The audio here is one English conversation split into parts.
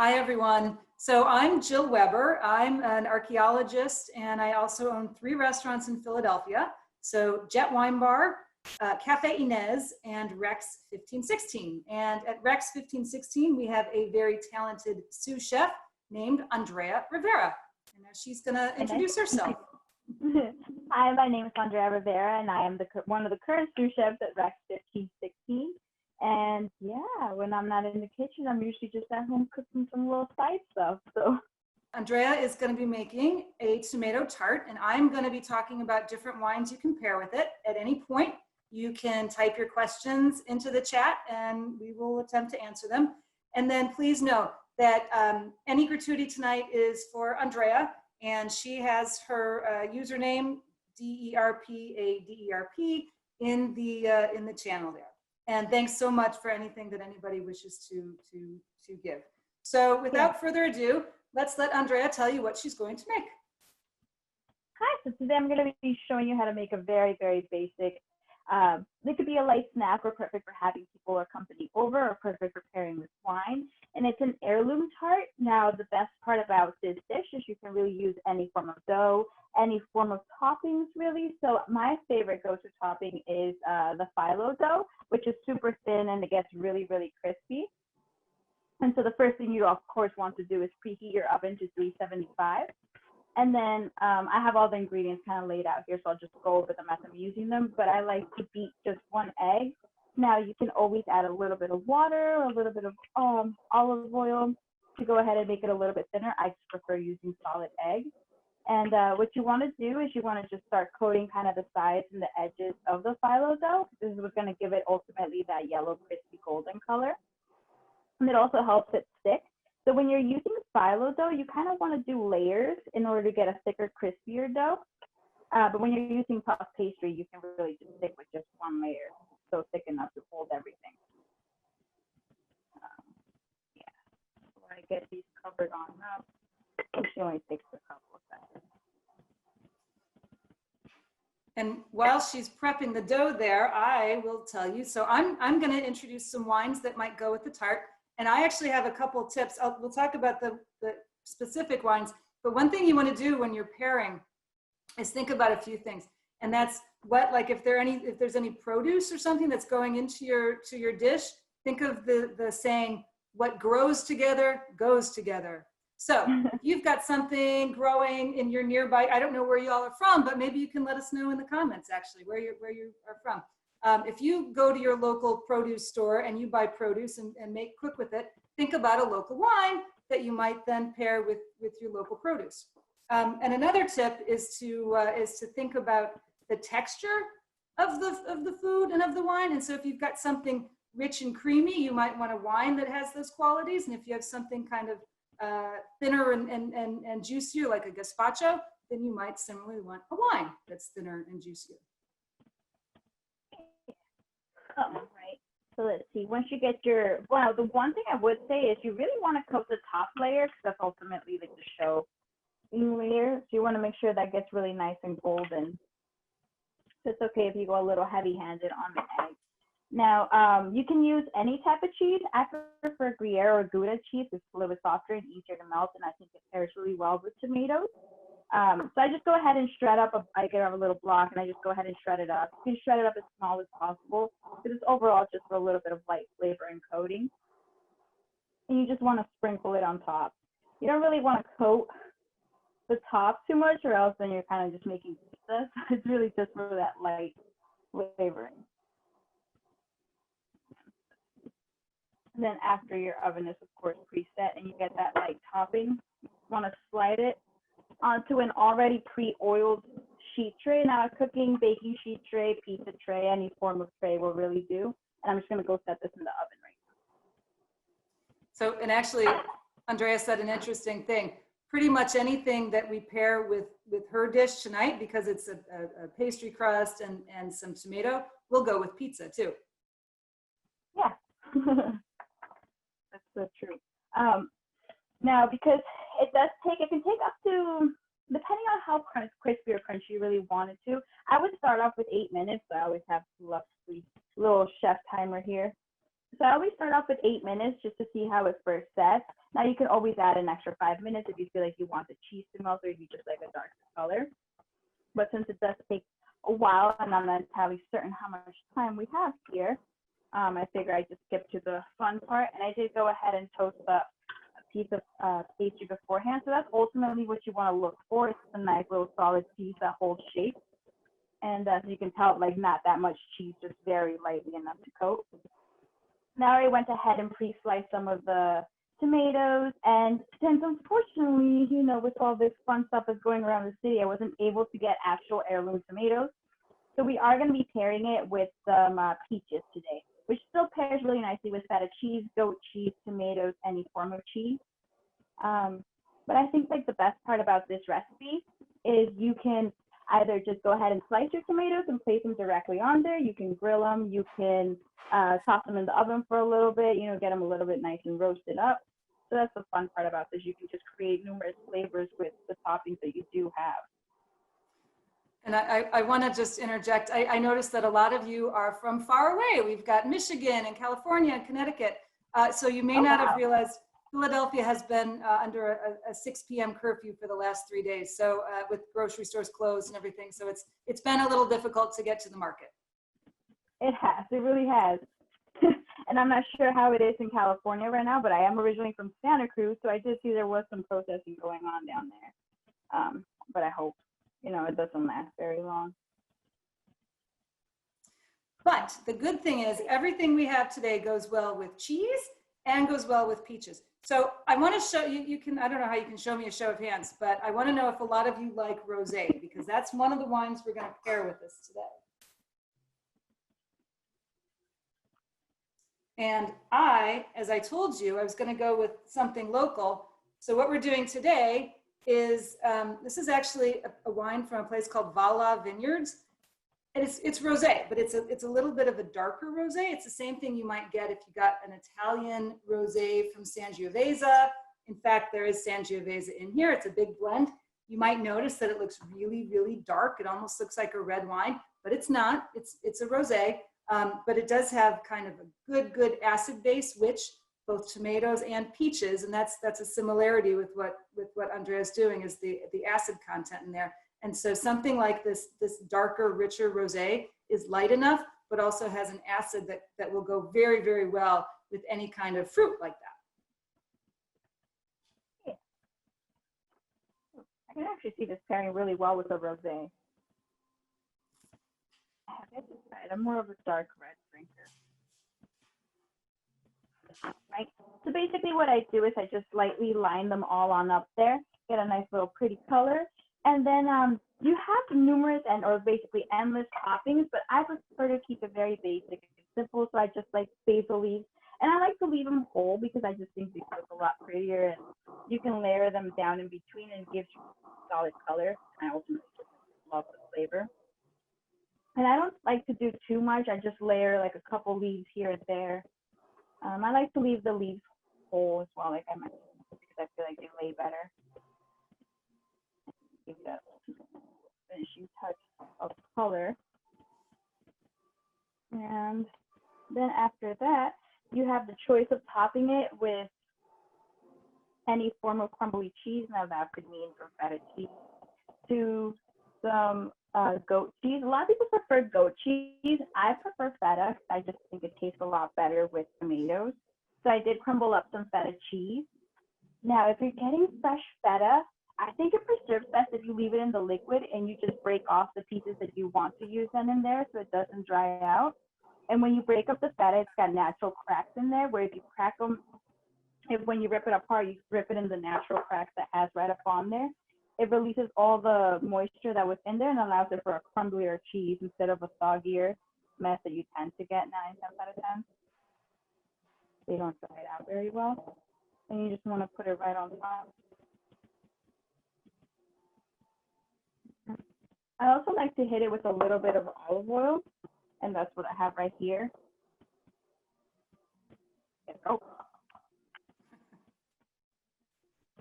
Hi, everyone. So I'm Jill Weber. I'm an archaeologist, and I also own 3 restaurants in Philadelphia. So Jet Wine Bar, Cafe Inez, and Rex 1516. And at Rex 1516, we have a very talented sous chef named Andrea Rivera. And now she's going to introduce herself. Hi, my name is Andrea Rivera, and I am one of the current sous chefs at Rex 1516. And yeah, when I'm not in the kitchen, I'm usually just at home cooking some little side stuff. So Andrea is going to be making a tomato tart, and I'm going to be talking about different wines you can pair with it. At any point, you can type your questions into the chat, and we will attempt to answer them. And then please know that any gratuity tonight is for Andrea, and she has her username DERPADERP in the channel there. And thanks so much for anything that anybody wishes to give. So without further ado, let's let Andrea tell you what she's going to make. Hi, so today I'm going to be showing you how to make a very, very basic, it could be a light snack or perfect for having people or company over, or perfect for pairing with wine. And it's an heirloom tart. Now, the best part about this dish is you can really use any form of dough, any form of toppings, really. So my favorite go-to topping is the Phyllo Dough, which is super thin and it gets really, really crispy. And so the first thing you, of course, want to do is preheat your oven to 375. And then I have all the ingredients kind of laid out here, so I'll just go over them as I'm using them. But I like to beat just 1 egg. Now, you can always add a little bit of water, a little bit of olive oil to go ahead and make it a little bit thinner. I just prefer using solid egg. And what you want to do is you want to just start coating kind of the sides and the edges of the Phyllo Dough. This is what's going to give it ultimately that yellow, crispy, golden color. And it also helps it stick. So when you're using Phyllo Dough, you kind of want to do layers in order to get a thicker, crispier dough. But when you're using puff pastry, you can really just stick with just 1 layer, so thick enough to hold everything. Yeah, so I get these covered on up. It only takes a couple of seconds. And while she's prepping the dough there, I will tell you. So I'm going to introduce some wines that might go with the tart. And I actually have a couple tips. We'll talk about the specific wines. But one thing you want to do when you're pairing is think about a few things. And that's what, like if there's any produce or something that's going into your dish, think of the saying, what grows together goes together. So if you've got something growing in your nearby, I don't know where you all are from, but maybe you can let us know in the comments actually where you are from. If you go to your local produce store and you buy produce and cook with it, think about a local wine that you might then pair with your local produce. And another tip is to think about the texture of the food and of the wine. And so if you've got something rich and creamy, you might want a wine that has those qualities. And if you have something kind of thinner and juicier, like a gazpacho, then you might similarly want a wine that's thinner and juicier. Right. So let's see. Once you get the one thing I would say is you really want to coat the top layer because that's ultimately like the show layer. So you want to make sure that gets really nice and golden. So it's okay if you go a little heavy-handed on the egg. Now, you can use any type of cheese. I prefer Gruyere or Gouda cheese. It's a little bit softer and easier to melt, and I think it pairs really well with tomatoes. So I just go ahead and shred up, I get a little block and I just go ahead and shred it up. You can shred it up as small as possible because it's overall just for a little bit of light flavor and coating. And you just want to sprinkle it on top. You don't really want to coat the top too much or else then you're kind of just making pizza. It's really just for that light flavoring. And then after your oven is of course preset and you get that light topping, you want to slide it onto an already pre-oiled sheet tray. Now a cooking, baking sheet tray, pizza tray, any form of tray will really do. And I'm just going to go set this in the oven right now. So, and actually, Andrea said an interesting thing. Pretty much anything that we pair with her dish tonight, because it's a pastry crust and some tomato, will go with pizza too. Yeah, that's so true. Now, because it can take up to, depending on how crispy or crunchy you really want it to, I would start off with 8 minutes. So I always have roughly little chef timer here. So I always start off with 8 minutes just to see how it first sets. Now you can always add an extra 5 minutes if you feel like you want the cheese to melt or if you just like a darker color. But since it does take a while and I'm not entirely certain how much time we have here, I figure I just skip to the fun part. And I did go ahead and toast up a piece of pastry beforehand. So that's ultimately what you want to look for. It's a nice little solid piece that holds shape. And as you can tell, like not that much cheese, just very lightly enough to coat. Now I went ahead and pre-sliced some of the tomatoes, and since unfortunately, you know, with all this fun stuff that's going around the city, I wasn't able to get actual heirloom tomatoes. So we are going to be pairing it with some peaches today, which still pairs really nicely with feta cheese, goat cheese, tomatoes, any form of cheese. But I think like the best part about this recipe is you can either just go ahead and slice your tomatoes and place them directly on there. You can grill them. You can toss them in the oven for a little bit, you know, get them a little bit nice and roasted up. So that's the fun part about this. You can just create numerous flavors with the toppings that you do have. And I want to just interject. I noticed that a lot of you are from far away. We've got Michigan and California and Connecticut. So you may not have realized Philadelphia has been under a 6 p.m. curfew for the last 3 days. So with grocery stores closed and everything. So it's been a little difficult to get to the market. It has, it really has. And I'm not sure how it is in California right now, but I am originally from Santa Cruz. So I did see there was some protesting going on down there. But I hope, you know, it doesn't last very long. But the good thing is everything we have today goes well with cheese and goes well with peaches. So I want to show you, I don't know how you can show me a show of hands, but I want to know if a lot of you like rosé, because that's one of the wines we're going to pair with this today. And as I told you, I was going to go with something local. So what we're doing today is, this is actually a wine from a place called Vala Vineyards. And it's rosé, but it's a little bit of a darker rosé. It's the same thing you might get if you got an Italian rosé from Sangiovese. In fact, there is Sangiovese in here. It's a big blend. You might notice that it looks really, really dark. It almost looks like a red wine, but it's not. It's a rosé. But it does have kind of a good acid base, which both tomatoes and peaches, and that's a similarity with what Andrea's doing, is the acid content in there. And so something like this darker, richer rosé is light enough, but also has an acid that will go very, very well with any kind of fruit like that. Yeah. I can actually see this pairing really well with a rosé. I'm more of a dark red drinker. Right. So basically what I do is I just lightly line them all on up there, get a nice little pretty color. And then you have numerous or basically endless toppings, but I prefer to keep it very basic and simple. So I just like basil leaves. And I like to leave them whole because I just think they look a lot prettier, and you can layer them down in between and it gives you solid color. I ultimately just love the flavor. And I don't like to do too much. I just layer like a couple leaves here and there. I like to leave the leaves whole as well, like I mentioned, because I feel like they lay better. Give that finishing touch of color. And then after that, you have the choice of topping it with any form of crumbly cheese. Now that could mean from feta cheese to some goat cheese. A lot of people prefer goat cheese. I prefer feta. I just think it tastes a lot better with tomatoes. So I did crumble up some feta cheese. Now, if you're getting fresh feta, I think it preserves best if you leave it in the liquid and you just break off the pieces that you want to use them in there so it doesn't dry out. And when you break up the feta, it's got natural cracks in there, where if you crack them, when you rip it apart, you rip it in the natural cracks that has right up on there. It releases all the moisture that was in there and allows it for a crumblier cheese instead of a soggier mess that you tend to get 9 times out of 10. They don't dry it out very well. And you just want to put it right on top. I also like to hit it with a little bit of olive oil, and that's what I have right here. Oh.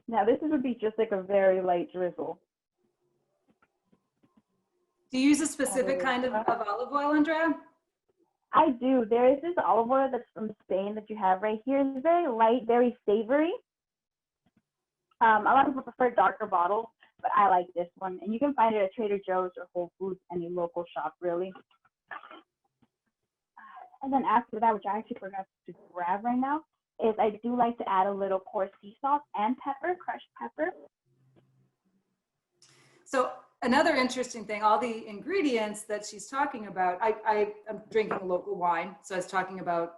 Now this would be just like a very light drizzle. Do you use a specific kind of olive oil, Andrea? I do. There is this olive oil that's from Spain that you have right here. It's very light, very savory. A lot of people prefer darker bottles, but I like this one. And you can find it at Trader Joe's or Whole Foods, any local shop, really. And then after that, which I actually forgot to grab right now, is I do like to add a little coarse sea salt and pepper, crushed pepper. So another interesting thing, all the ingredients that she's talking about, I'm drinking a local wine. So I was talking about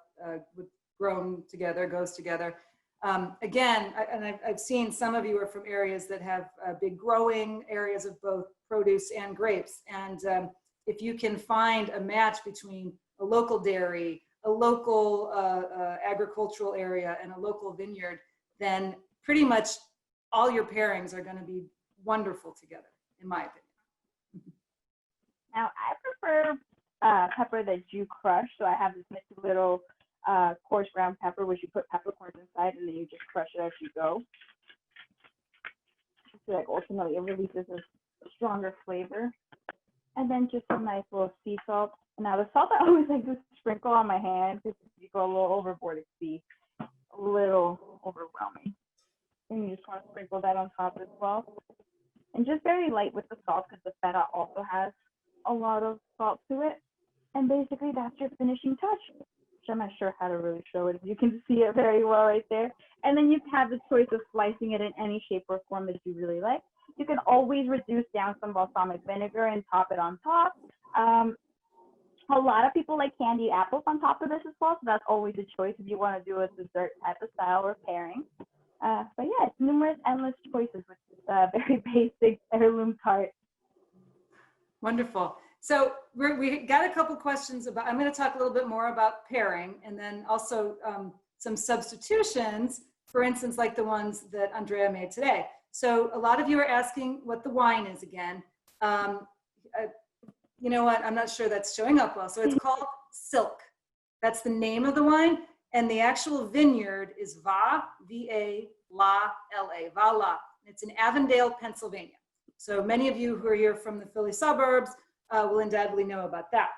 grown together, goes together. Again, I've seen some of you are from areas that have big growing areas of both produce and grapes. And if you can find a match between a local dairy, a local agricultural area, and a local vineyard, then pretty much all your pairings are going to be wonderful together, in my opinion. Now, I prefer pepper that you crush. So I have this nifty little coarse ground pepper, which you put peppercorns inside, and then you just crush it as you go. So like ultimately it releases a stronger flavor. And then just some nice little sea salt. Now the salt I always like to sprinkle on my hand, because if you go a little overboard, it can be a little overwhelming. And you just want to sprinkle that on top as well. And just very light with the salt, because the feta also has a lot of salt to it. And basically that's your finishing touch, which I'm not sure how to really show it. You can see it very well right there. And then you have the choice of slicing it in any shape or form that you really like. You can always reduce down some balsamic vinegar and top it on top. A lot of people like candied apples on top of this as well, so that's always a choice if you want to do a dessert type of style or pairing. But yeah, it's numerous, endless choices with this very basic heirloom tart. Wonderful. So we got a couple questions about, I'm going to talk a little bit more about pairing, and then also some substitutions, for instance, like the ones that Andrea made today. So a lot of you are asking what the wine is again. You know what? I'm not sure that's showing up well. So it's called Silk. That's the name of the wine. And the actual vineyard is Va, V-A-La-L-A, Va-La. It's in Avondale, Pennsylvania. So many of you who are here from the Philly suburbs will undoubtedly know about that.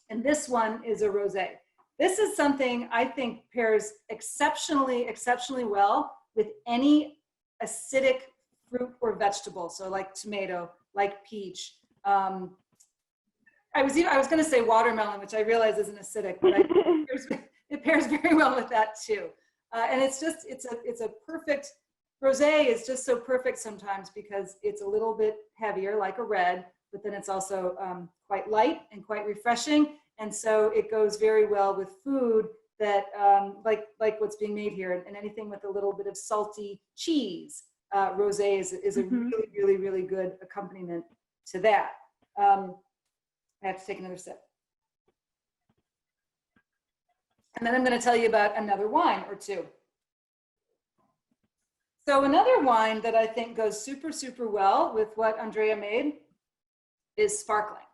And this one is a rosé. This is something I think pairs exceptionally, exceptionally well with any acidic fruit or vegetable. So like tomato, like peach. I was going to say watermelon, which I realize isn't acidic, but it pairs very well with that too. And it's a perfect, rosé is just so perfect sometimes because it's a little bit heavier like a red, but then it's also quite light and quite refreshing. And so it goes very well with food that like what's being made here, and anything with a little bit of salty cheese. Rosé is a really, really, really good accompaniment to that. I have to take another sip. And then I'm going to tell you about another wine or two. So another wine that I think goes super, super well with what Andrea made is sparkling.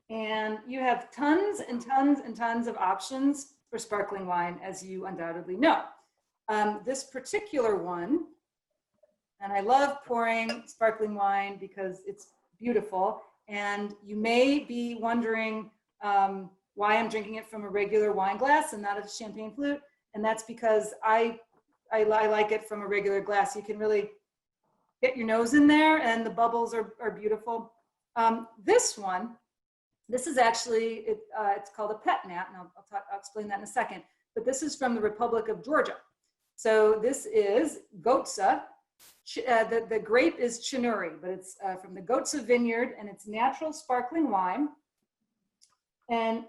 And you have tons and tons and tons of options for sparkling wine, as you undoubtedly know. This particular one, and I love pouring sparkling wine because it's beautiful. And you may be wondering why I'm drinking it from a regular wine glass and not a champagne flute. And that's because I like it from a regular glass. You can really get your nose in there and the bubbles are beautiful. This one, this is actually, it's called a pet nat, and I'll explain that in a second. But this is from the Republic of Georgia. So this is Gotsa. The grape is Chinuri, but it's from the Gotsa vineyard, and it's natural sparkling wine. And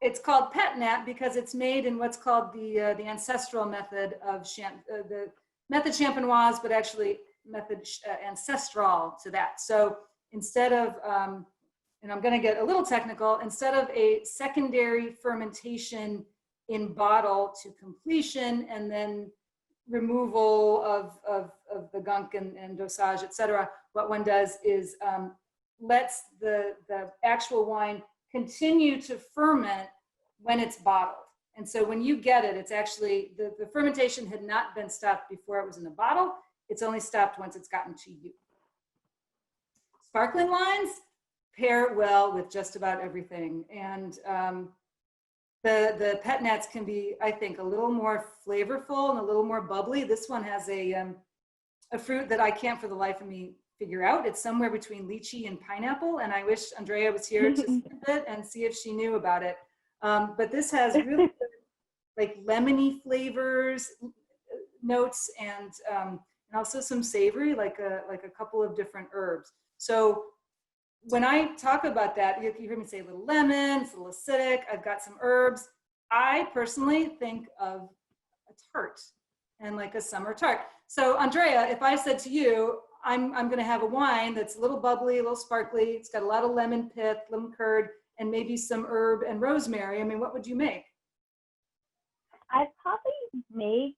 it's called pet nat because it's made in what's called the ancestral method of the method champenoise, but actually method ancestral to that. So instead of, and I'm going to get a little technical, instead of a secondary fermentation in bottle to completion and then removal of the gunk and dosage, etc., what one does is lets the actual wine continue to ferment when it's bottled. And so when you get it, it's actually, the fermentation had not been stopped before it was in the bottle. It's only stopped once it's gotten to you. Sparkling wines, pair well with just about everything. And the pet nats can be, I think, a little more flavorful and a little more bubbly. This one has a fruit that I can't for the life of me figure out. It's somewhere between lychee and pineapple, and I wish Andrea was here to sniff it and see if she knew about it. But this has really good, like lemony flavors, notes, and also some savory, like a couple of different herbs. So when I talk about that, you hear me say a little lemon, it's a little acidic, I've got some herbs. I personally think of a tart and like a summer tart. So Andrea, if I said to you, I'm gonna have a wine that's a little bubbly, a little sparkly, it's got a lot of lemon pith, lemon curd, and maybe some herb and rosemary, I mean, what would you make? I'd probably make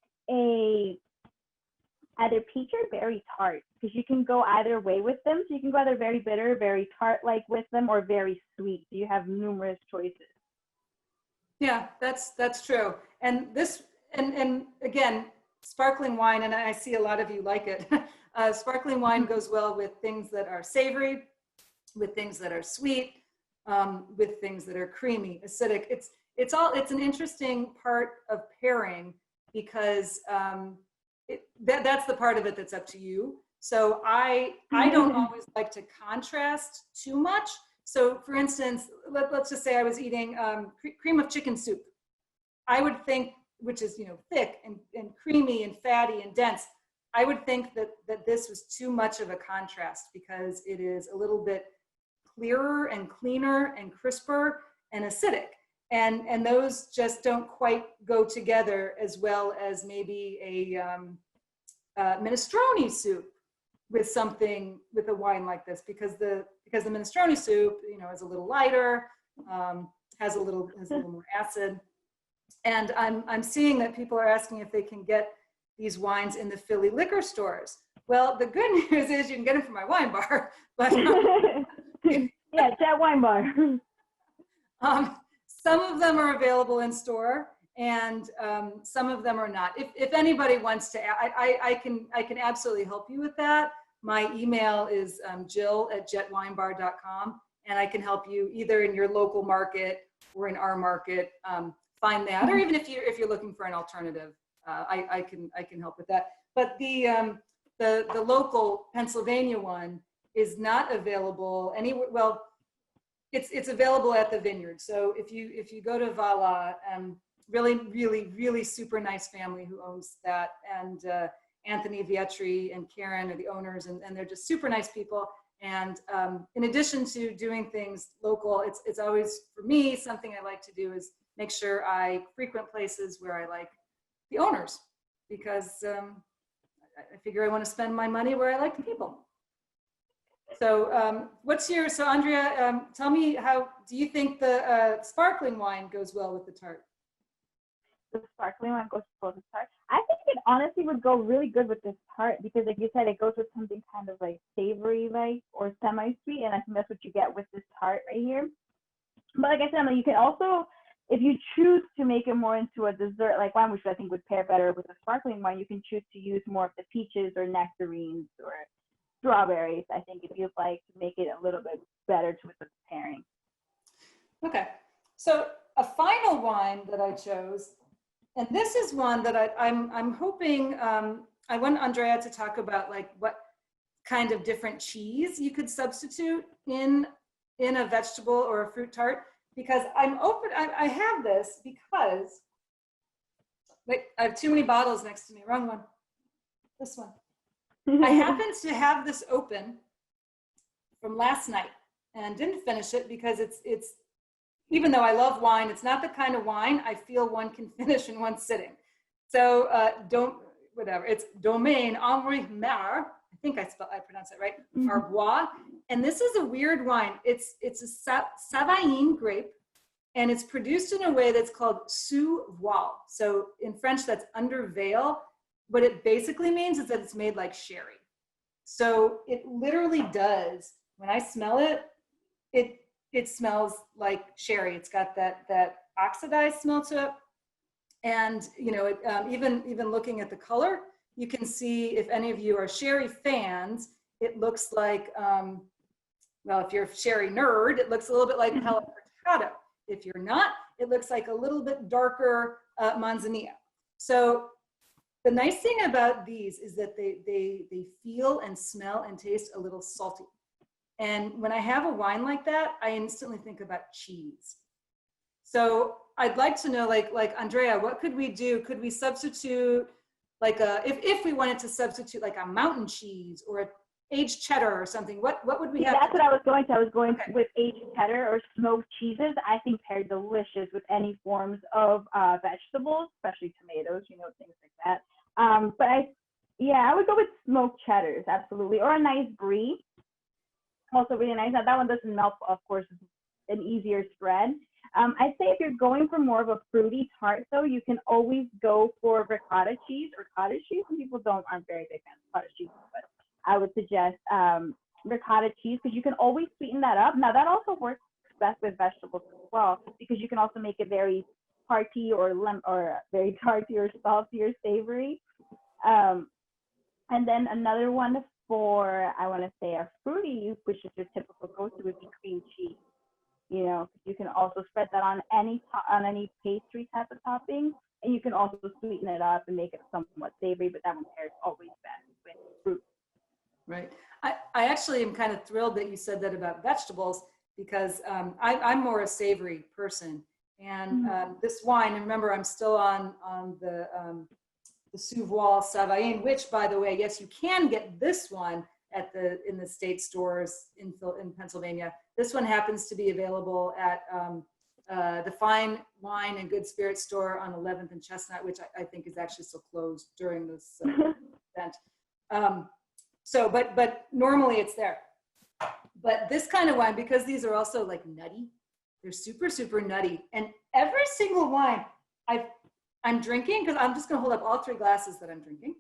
either peach or berry tart, because you can go either way with them. So you can go either very bitter, very tart-like with them, or very sweet. So you have numerous choices. Yeah, that's true. And this, and again, sparkling wine, and I see a lot of you like it. Sparkling wine goes well with things that are savory, with things that are sweet, with things that are creamy, acidic. It's an interesting part of pairing, because that's the part of it that's up to you. So I don't always like to contrast too much. So for instance, let's just say I was eating cream of chicken soup. I would think, which is, you know, thick and creamy and fatty and dense, I would think that this was too much of a contrast, because it is a little bit clearer and cleaner and crisper and acidic. And those just don't quite go together as well as maybe a minestrone soup with something, with a wine like this, because the minestrone soup, you know, is a little lighter, has a little more acid. And I'm seeing that people are asking if they can get these wines in the Philly liquor stores. Well, the good news is you can get them from my wine bar, but yeah, it's that wine bar. Some of them are available in store, and some of them are not. If anybody wants to, I can absolutely help you with that. My email is jill@jetwinebar.com, and I can help you either in your local market or in our market find that, or even if you're looking for an alternative, I can help with that. But the local Pennsylvania one is not available anywhere. Well, it's available at the vineyard. So if you go to Vala, really super nice family who owns that, and Anthony Vietri and Karen are the owners, and they're just super nice people. And in addition to doing things local, it's always, for me, something I like to do is make sure I frequent places where I like the owners, because I figure I want to spend my money where I like the people. So so Andrea, tell me, how do you think the sparkling wine goes well with the tart? The sparkling wine goes well with the tart. I think it honestly would go really good with this tart, because like you said, it goes with something kind of like savory, like, or semi-sweet, and I think that's what you get with this tart right here. But like I said, Emily, you can also, if you choose to make it more into a dessert like wine, which I think would pair better with a sparkling wine, you can choose to use more of the peaches or nectarines or strawberries, I think, if you'd like to make it a little bit better with the pairing. Okay, so a final wine that I chose, and this is one that I'm hoping, I want Andrea to talk about, like, what kind of different cheese you could substitute in a vegetable or a fruit tart, because I'm open, I have this because, wait, I have too many bottles next to me, wrong one, this one. I happened to have this open from last night and didn't finish it, because it's even though I love wine, it's not the kind of wine I feel one can finish in one sitting. So it's Domaine Henri Mer, I think I pronounced it right, Arbois. And this is a weird wine. It's a Savagne grape, and it's produced in a way that's called sous voile. So in French, that's under veil. What it basically means is that it's made like sherry. So it literally does, when I smell it, it smells like sherry. It's got that oxidized smell to it. And, you know, even looking at the color, you can see, if any of you are sherry fans, it looks like Well, if you're a sherry nerd, it looks a little bit like Palo Cortado. If you're not, it looks like a little bit darker Manzanillo. So the nice thing about these is that they feel and smell and taste a little salty. And when I have a wine like that, I instantly think about cheese. So I'd like to know, like Andrea, what could we do? Could we substitute like if we wanted to substitute like a mountain cheese or a aged cheddar or something? What would we have? That's what I was going to. I was going Okay. with aged cheddar or smoked cheeses. I think pair delicious with any forms of vegetables, especially tomatoes, you know, things like that. But I would go with smoked cheddars, absolutely, or a nice brie. Also really nice. Now that one doesn't melt, of course, it's an easier spread. I'd say if you're going for more of a fruity tart, though, you can always go for ricotta cheese or cottage cheese. Some people aren't very big fans of cottage cheese, but I would suggest ricotta cheese because you can always sweeten that up. Now that also works best with vegetables as well because you can also make it very tarty or very tarty or salty or savory. And then another one for, I want to say a fruity, which is your typical go-to, would be cream cheese. You know, you can also spread that on any pastry type of topping, and you can also sweeten it up and make it somewhat savory. But that one pairs always best with fruit. Right. I actually am kind of thrilled that you said that about vegetables because I'm more a savory person, and this wine. And remember, I'm still on the Sous-Voile Savarin, which, by the way, yes, you can get this one in the state stores in Pennsylvania. This one happens to be available at the Fine Wine and Good Spirits store on 11th and Chestnut, which I think is actually still closed during this event. But normally it's there. But this kind of wine, because these are also like nutty, they're super, super nutty. And every single wine I'm drinking, because I'm just going to hold up all three glasses that I'm drinking,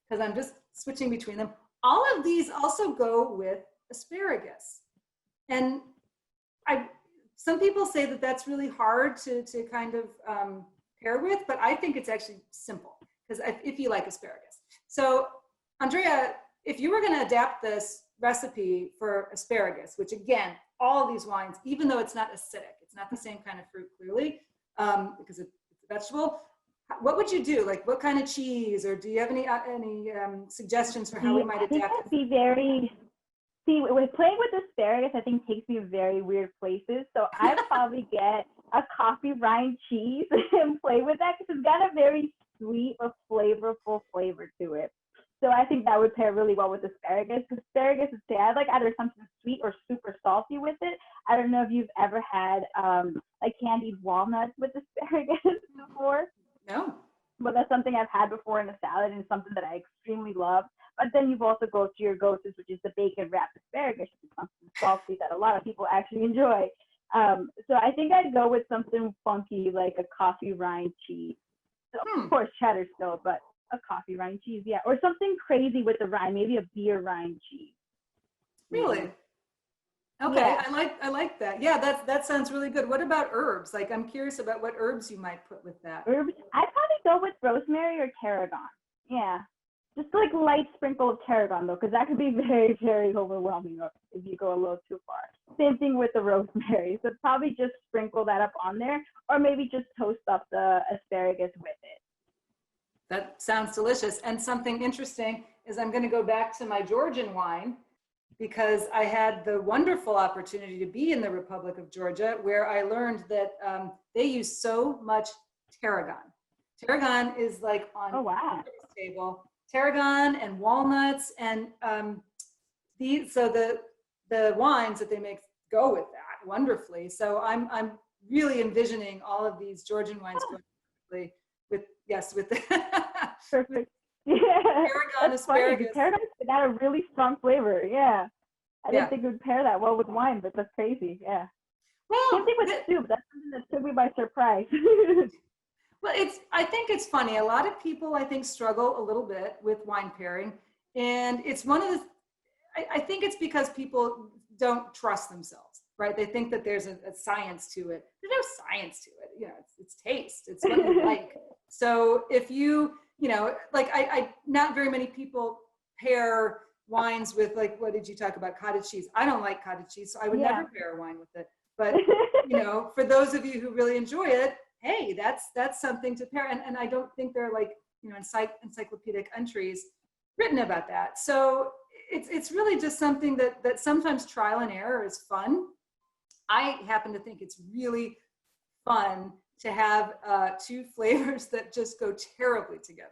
because I'm just switching between them. All of these also go with asparagus. And some people say that that's really hard to kind of pair with, but I think it's actually simple, because if you like asparagus. So Andrea, if you were going to adapt this recipe for asparagus, which again, all of these wines, even though it's not acidic, it's not the same kind of fruit clearly, because it's a vegetable, what would you do? Like what kind of cheese, or do you have any suggestions for how we might adapt it? With playing with asparagus, I think takes me very weird places. So I'd probably get a coffee rind cheese and play with that because it's got a very sweet but flavorful flavor to it. So I think that would pair really well with asparagus. Asparagus is I like either something sweet or super salty with it. I don't know if you've ever had like candied walnuts with asparagus before. No. But that's something I've had before in a salad and something that I extremely love. But then you've also go to your go-tos, which is the bacon wrapped asparagus, which is something salty that a lot of people actually enjoy. So I think I'd go with something funky like a coffee rind cheese. So of course cheddar still, but a coffee rind cheese, yeah. Or something crazy with the rind, maybe a beer rind cheese. Really? Okay, yeah. I like that. Yeah, that sounds really good. What about herbs? Like I'm curious about what herbs you might put with that. Herbs? I'd probably go with rosemary or tarragon. Yeah. Just like light sprinkle of tarragon though, because that could be very, very overwhelming if you go a little too far. Same thing with the rosemary. So probably just sprinkle that up on there, or maybe just toast up the asparagus with it. That sounds delicious. And something interesting is I'm going to go back to my Georgian wine, because I had the wonderful opportunity to be in the Republic of Georgia, where I learned that they use so much tarragon. Tarragon is like on the table. Tarragon and walnuts, and the wines that they make go with that wonderfully. So I'm really envisioning all of these Georgian wines going with the perfect. Yeah. Tarragon, asparagus. Tarragon's got a really strong flavor. Yeah. I didn't think it would pair that well with wine, but that's crazy. Yeah. Well, same thing with soup. That's something that took me by surprise. Well, I think it's funny. A lot of people, I think, struggle a little bit with wine pairing. And it's one of the, I think it's because people don't trust themselves, right? They think that there's a science to it. There's no science to it. You know, it's taste. It's what you like. So if you know, like not very many people pair wines with, like, what did you talk about? Cottage cheese. I don't like cottage cheese, so I would never pair a wine with it. But, you know, for those of you who really enjoy it, hey, that's something to pair. And I don't think there are, like, you know, encyclopedic entries written about that. So it's really just something that sometimes trial and error is fun. I happen to think it's really fun to have two flavors that just go terribly together.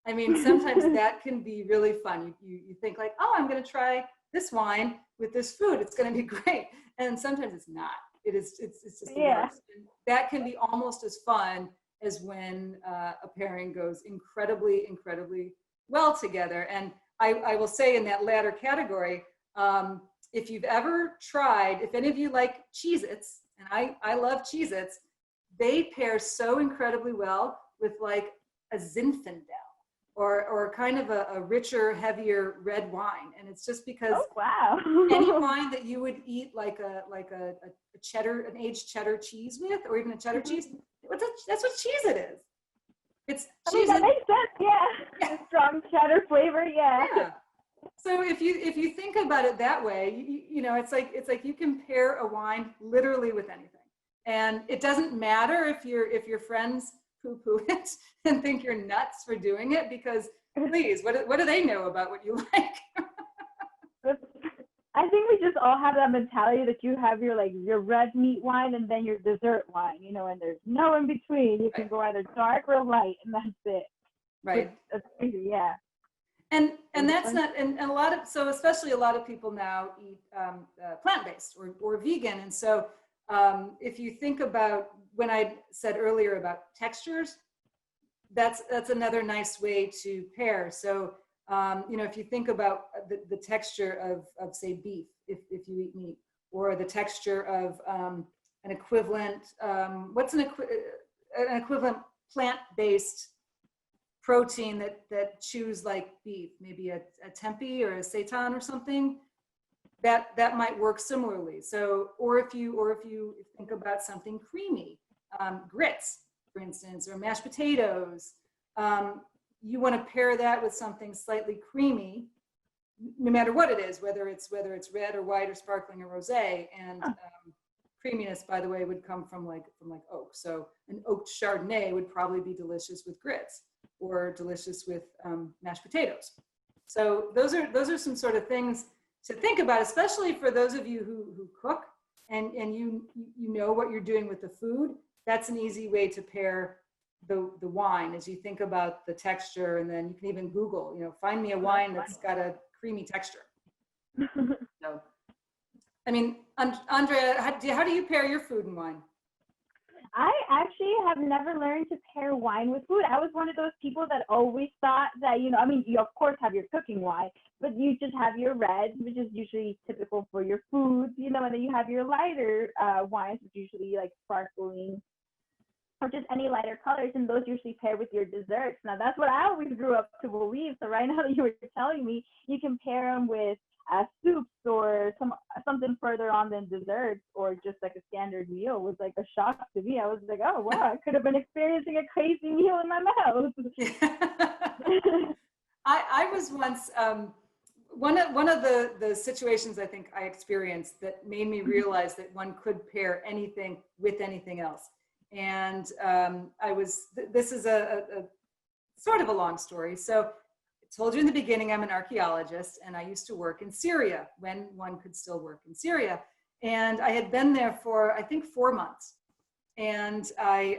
I mean, sometimes that can be really fun. You think like, oh, I'm going to try this wine with this food. It's going to be great. And sometimes it's not. It's just the worst. And that can be almost as fun as when a pairing goes incredibly, incredibly well together. And I will say in that latter category, if you've ever tried, if any of you like Cheez-Its, and I love Cheez-Its, they pair so incredibly well with like a Zinfandel or kind of a richer, heavier red wine. And it's just because any wine that you would eat like a cheddar, an aged cheddar cheese with, or even a cheddar cheese, that's what Cheez-It is. It's Cheez-It. That makes sense, yeah. Strong cheddar flavor, yeah. So if you think about it that way, you know, it's like you can pair a wine literally with anything. And it doesn't matter if your friends poo-poo it and think you're nuts for doing it, because please, what do they know about what you like? I think we just all have that mentality that you have your red meat wine and then your dessert wine, you know, and there's no in between. You can go either dark or light, and that's it. Right. That's crazy, yeah. And that's not, and a lot of, so especially a lot of people now eat plant-based or vegan. And so if you think about when I said earlier about textures, that's another nice way to pair. So, you know, if you think about the texture of say beef, if you eat meat, or the texture of an equivalent, what's an equivalent plant-based protein that chews like beef, maybe a tempeh or a seitan or something, that might work similarly. So, or if you think about something creamy, grits, for instance, or mashed potatoes, you want to pair that with something slightly creamy, no matter what it is, whether it's red or white or sparkling or rosé. And creaminess, by the way, would come from like oak. So an oaked Chardonnay would probably be delicious with grits, or delicious with mashed potatoes. So those are some sort of things to think about, especially for those of you who cook and you know what you're doing with the food. That's an easy way to pair the wine, as you think about the texture. And then you can even Google, you know, find me a wine that's got a creamy texture. So, I mean, Andrea, how do you pair your food and wine? I actually have never learned to pair wine with food. I was one of those people that always thought that, you know, I mean, you of course have your cooking wine, but you just have your red, which is usually typical for your food, you know, and then you have your lighter wines, which usually like sparkling or just any lighter colors, and those usually pair with your desserts. Now, that's what I always grew up to believe. So right now that you were telling me, you can pair them with soups or something further on than desserts, or just like a standard meal, was like a shock to me. I was like, oh wow, I could have been experiencing a crazy meal in my mouth. I was once one of the situations I think I experienced that made me realize that one could pair anything with anything else. And this is a sort of a long story. So I told you in the beginning, I'm an archaeologist, and I used to work in Syria when one could still work in Syria. And I had been there for, I think, 4 months. And I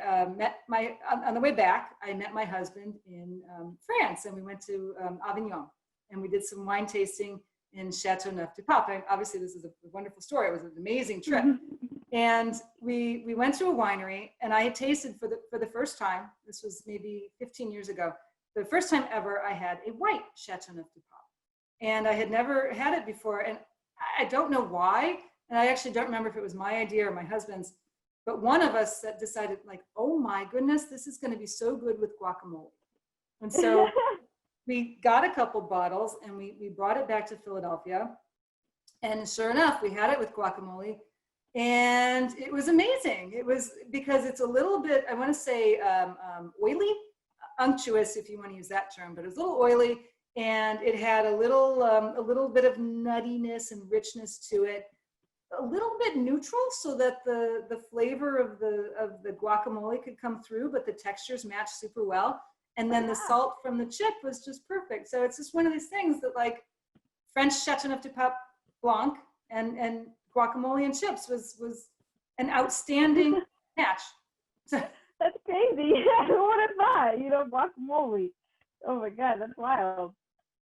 on the way back, I met my husband in France, and we went to Avignon, and we did some wine tasting in Châteauneuf-du-Pape. Obviously, this is a wonderful story. It was an amazing trip. And we went to a winery, and I had tasted for the first time, this was maybe 15 years ago, the first time ever I had a white Châteauneuf-du-Pape. And I had never had it before, and I don't know why, and I actually don't remember if it was my idea or my husband's, but one of us that decided, like, oh my goodness, this is gonna be so good with guacamole. And so we got a couple bottles, and we brought it back to Philadelphia, and sure enough, we had it with guacamole. And it was amazing. It was, because it's a little bit, I want to say oily, unctuous if you want to use that term, but it was a little oily. and it had a little bit of nuttiness and richness to it, a little bit neutral so that the flavor of the guacamole could come through, but the textures match super well. And then the salt from the chip was just perfect. So it's just one of these things that, like, French Chateauneuf du Pape Blanc and guacamole and chips was an outstanding match. So, that's crazy. Who would have thought? You know, guacamole. Oh my God, that's wild.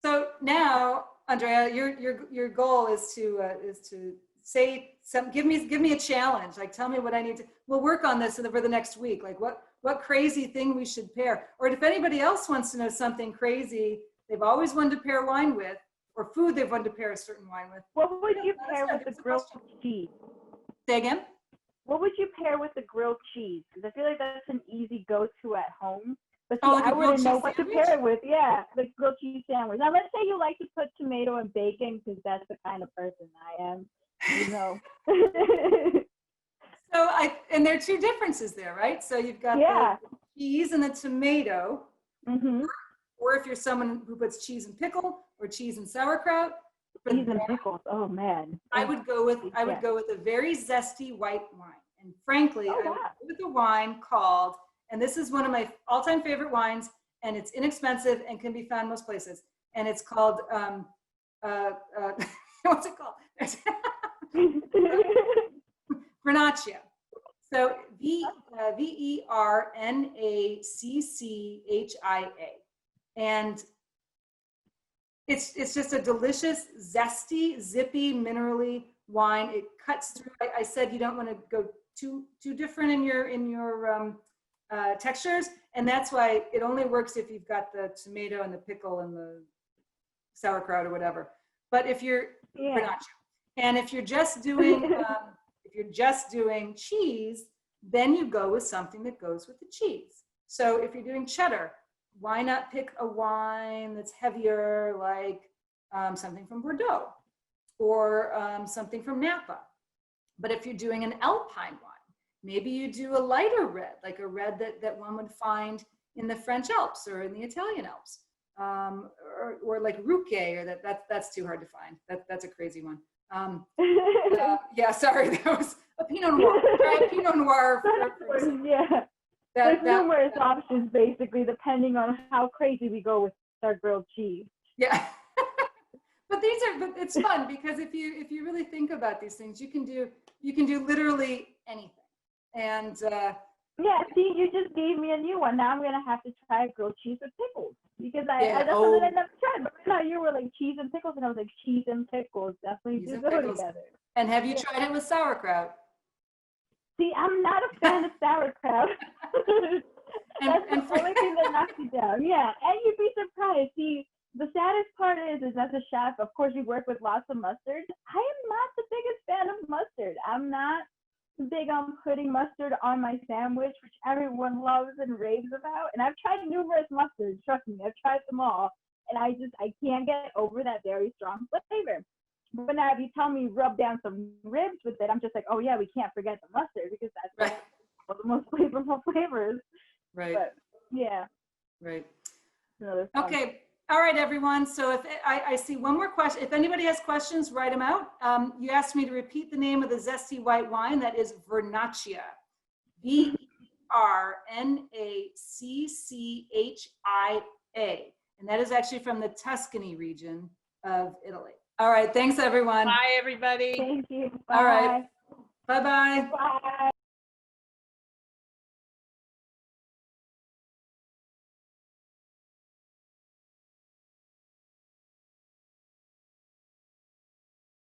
so now, Andrea, your goal is to say give me a challenge. Like, tell me what I need to. We'll work on this for the next week. Like, what crazy thing we should pair, or if anybody else wants to know something crazy they've always wanted to pair wine with, or food they've wanted to pair a certain wine with. What would you pair with the grilled cheese? Say again? What would you pair with the grilled cheese? Because I feel like that's an easy go-to at home. But see, like I wouldn't know what sandwich? to pair it with. Yeah, the grilled cheese sandwich. Now, let's say you like to put tomato and bacon, because that's the kind of person I am. You know. So and there are two differences there, right? So you've got the cheese and the tomato. Mm-hmm. Or if you're someone who puts cheese and pickle or cheese and sauerkraut. Cheese and pickles. Oh man. I would go with a very zesty white wine. And frankly, I would go with a wine called, and this is one of my all-time favorite wines, and it's inexpensive and can be found most places. And it's called what's it called? Vernaccia. So Vernaccia. And it's just a delicious, zesty, zippy, minerally wine. It cuts through. I said you don't want to go too different in your textures, and that's why it only works if you've got the tomato and the pickle and the sauerkraut or whatever. But if you're and if you're just doing cheese, then you go with something that goes with the cheese. So if you're doing cheddar, why not pick a wine that's heavier, like something from Bordeaux or something from Napa? But if you're doing an Alpine wine, maybe you do a lighter red, like a red that one would find in the French Alps or in the Italian Alps, or like Rouquet, or that's too hard to find. That's a crazy one. Yeah, sorry, that was a Pinot Noir. Try a Pinot Noir. Yeah. There's numerous options, basically, depending on how crazy we go with our grilled cheese. Yeah. But it's fun, because if you really think about these things, you can do literally anything. And see, you just gave me a new one. Now I'm gonna have to try grilled cheese with pickles, because that's something I never tried. But now you were like cheese and pickles, and I was like, cheese and pickles definitely do go together. And have you tried it with sauerkraut? See, I'm not a fan of sauerkraut. That's the only thing that knocks you down. Yeah, and you'd be surprised. See, the saddest part is as a chef, of course, we work with lots of mustard. I am not the biggest fan of mustard. I'm not big on putting mustard on my sandwich, which everyone loves and raves about. And I've tried numerous mustards. Trust me, I've tried them all, and I can't get over that very strong flavor. But now if you tell me rub down some ribs with it, I'm just like, oh yeah, we can't forget the mustard, because that's one of the most flavorful flavors. Right. But yeah. Right. Okay. All right, everyone. So if I see one more question, if anybody has questions, write them out. You asked me to repeat the name of the zesty white wine. That is Vernaccia. Vernaccia. And that is actually from the Tuscany region of Italy. All right. Thanks, everyone. Bye, everybody. Thank you. Bye. All right. Bye-bye. Bye.